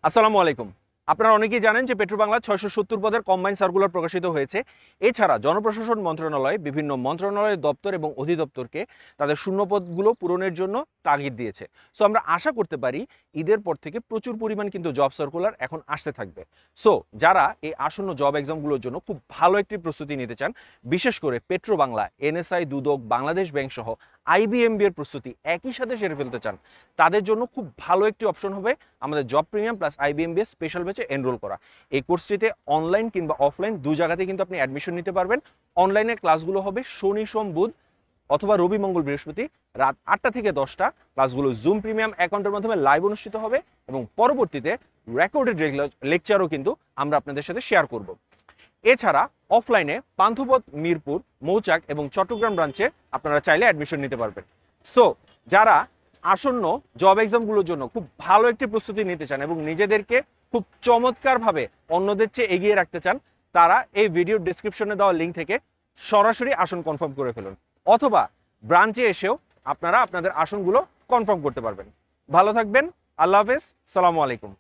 আসসালামু আলাইকুম। আপনারা অনেকেই জানেন যে পেট্রোবাংলা ৬৭০ পদের কম্বাইন সার্কুলার প্রকাশিত হয়েছে। এছাড়া জনপ্রশাসন মন্ত্রণালয় বিভিন্ন মন্ত্রণালয়ের দপ্তর এবং অধিদপ্তরকে তাদের শূন্যপদগুলো পূরণের জন্য তাগিদ দিয়েছে। সো আমরা আশা করতে পারি ঈদের পর থেকে প্রচুর পরিমাণ কিন্তু জব সার্কুলার এখন আসতে থাকবে। সো যারা এই আসন্ন জব এক্সামগুলোর জন্য খুব ভালো একটি প্রস্তুতি নিতে চান, বিশেষ করে পেট্রোবাংলা, এনএসআই, দুদক, বাংলাদেশ ব্যাংক সহ আইবিএমবি এর প্রস্তুতি একই সাথে সেরে ফেলতে চান, তাদের জন্য খুব ভালো একটি অপশন হবে আমাদের জব প্রিমিয়াম প্লাস আইবিএমবি স্পেশাল ব্যাচে এনরোল করা। এই কোর্সটিতে অনলাইন কিংবা অফলাইন দু জায়গাতেই কিন্তু আপনি অ্যাডমিশন নিতে পারবেন। অনলাইনে ক্লাসগুলো হবে শনি, সোম, বুধ অথবা রবি, মঙ্গল, বৃহস্পতি রাত 8টা থেকে 10টা। ক্লাসগুলো জুম প্রিমিয়াম অ্যাকাউন্টের মাধ্যমে লাইভ অনুষ্ঠিত হবে এবং পরবর্তীতে রেকর্ডেড লেকচারও কিন্তু আমরা আপনাদের সাথে শেয়ার করব। এছাড়া অফলাইনে পান্থপথ, মিরপুর, মৌচাক এবং চট্টগ্রাম ব্রাঞ্চে আপনারা চাইলে অ্যাডমিশন নিতে পারবেন। সো যারা আসন্ন জব এক্সামগুলোর জন্য খুব ভালো একটি প্রস্তুতি নিতে চান এবং নিজেদেরকে খুব চমৎকারভাবে অন্যদের চেয়ে এগিয়ে রাখতে চান, তারা এই ভিডিওর ডিসক্রিপশনে দেওয়া লিঙ্ক থেকে সরাসরি আসন কনফার্ম করে ফেলুন, অথবা ব্রাঞ্চে এসেও আপনারা আপনাদের আসনগুলো কনফার্ম করতে পারবেন। ভালো থাকবেন। আল্লাহ হাফেজ। সালামু আলাইকুম।